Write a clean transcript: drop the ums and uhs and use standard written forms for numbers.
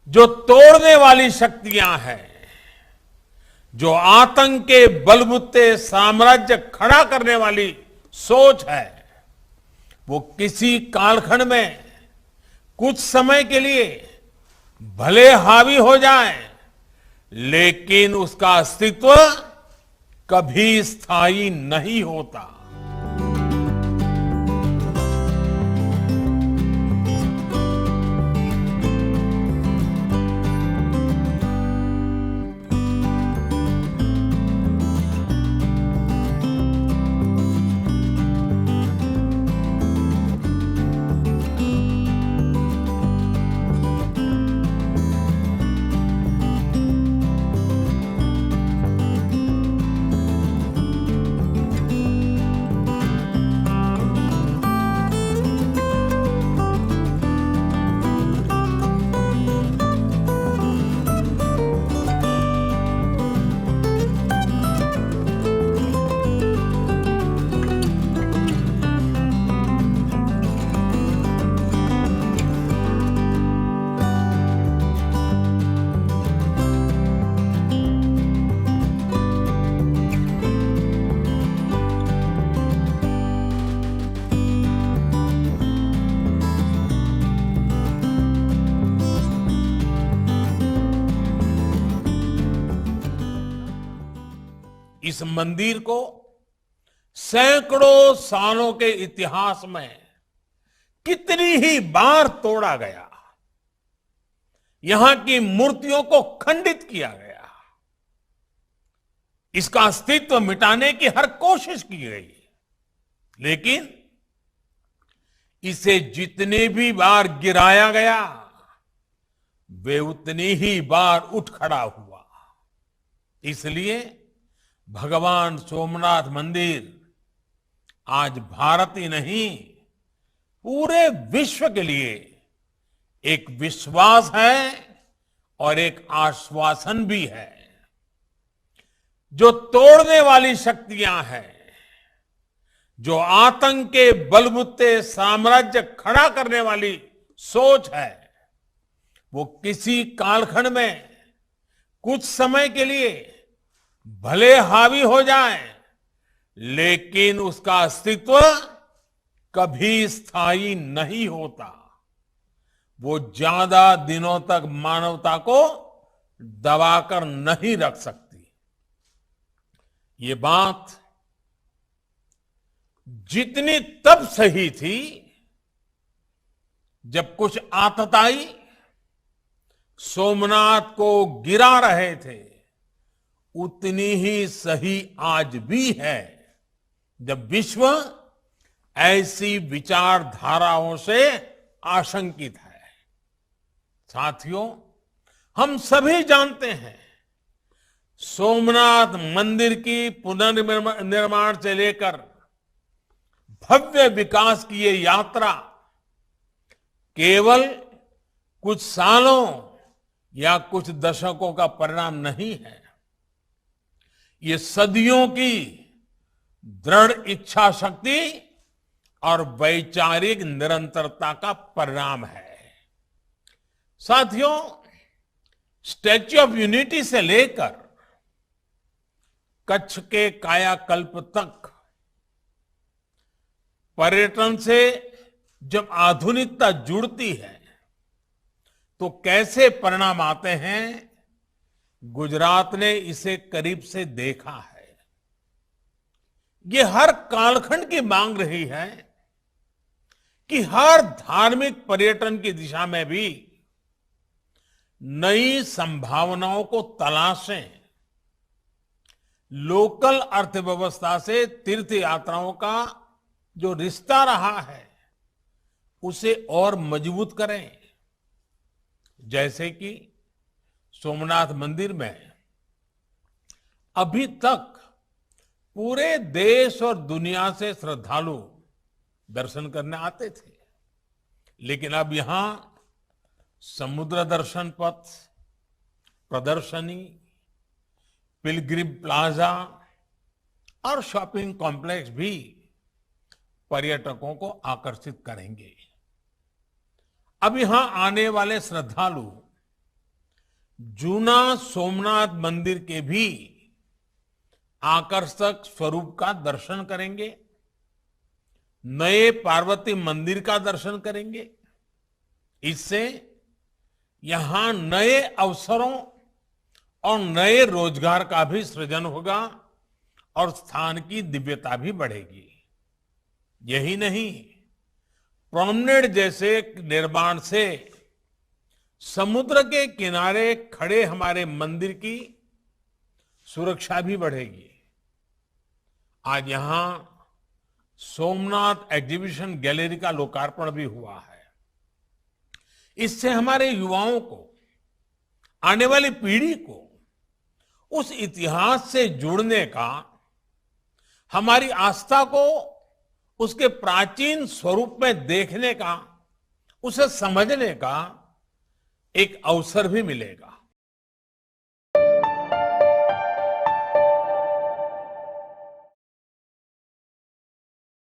जो तोड़ने वाली शक्तियां हैं, जो आतंक के बलबूते साम्राज्य खड़ा करने वाली सोच है, वो किसी कालखंड में कुछ समय के लिए भले हावी हो जाए, लेकिन उसका अस्तित्व कभी स्थायी नहीं होता। इस मंदिर को सैकड़ों सालों के इतिहास में कितनी ही बार तोड़ा गया, यहां की मूर्तियों को खंडित किया गया, इसका अस्तित्व मिटाने की हर कोशिश की गई, लेकिन इसे जितनी भी बार गिराया गया, वे उतनी ही बार उठ खड़ा हुआ। इसलिए भगवान सोमनाथ मंदिर आज भारत ही नहीं, पूरे विश्व के लिए एक विश्वास है और एक आश्वासन भी है। जो तोड़ने वाली शक्तियां हैं, जो आतंक के बलबूते साम्राज्य खड़ा करने वाली सोच है, वो किसी कालखंड में कुछ समय के लिए भले हावी हो जाए, लेकिन उसका अस्तित्व कभी स्थायी नहीं होता। वो ज्यादा दिनों तक मानवता को दबाकर नहीं रख सकती। ये बात जितनी तब सही थी जब कुछ आतताई सोमनाथ को गिरा रहे थे, उतनी ही सही आज भी है जब विश्व ऐसी विचारधाराओं से आशंकित है। साथियों, हम सभी जानते हैं, सोमनाथ मंदिर की पुनर्निर्माण से लेकर भव्य विकास की ये यात्रा केवल कुछ सालों या कुछ दशकों का परिणाम नहीं है। ये सदियों की दृढ़ इच्छा शक्ति और वैचारिक निरंतरता का परिणाम है। साथियों, स्टैच्यू ऑफ यूनिटी से लेकर कच्छ के कायाकल्प तक पर्यटन से जब आधुनिकता जुड़ती है तो कैसे परिणाम आते हैं, गुजरात ने इसे करीब से देखा है। ये हर कालखंड की मांग रही है कि हर धार्मिक पर्यटन की दिशा में भी नई संभावनाओं को तलाशें। लोकल अर्थव्यवस्था से तीर्थ यात्राओं का जो रिश्ता रहा है, उसे और मजबूत करें। जैसे कि सोमनाथ मंदिर में अभी तक पूरे देश और दुनिया से श्रद्धालु दर्शन करने आते थे, लेकिन अब यहां समुद्र दर्शन पथ, प्रदर्शनी, पिलग्रिम प्लाजा और शॉपिंग कॉम्प्लेक्स भी पर्यटकों को आकर्षित करेंगे। अब यहां आने वाले श्रद्धालु जूना सोमनाथ मंदिर के भी आकर्षक स्वरूप का दर्शन करेंगे, नए पार्वती मंदिर का दर्शन करेंगे। इससे यहां नए अवसरों और नए रोजगार का भी सृजन होगा और स्थान की दिव्यता भी बढ़ेगी। यही नहीं, प्रोमनेड जैसे निर्माण से समुद्र के किनारे खड़े हमारे मंदिर की सुरक्षा भी बढ़ेगी। आज यहां सोमनाथ एग्जीबिशन गैलरी का लोकार्पण भी हुआ है। इससे हमारे युवाओं को, आने वाली पीढ़ी को उस इतिहास से जुड़ने का, हमारी आस्था को उसके प्राचीन स्वरूप में देखने का, उसे समझने का एक अवसर भी मिलेगा।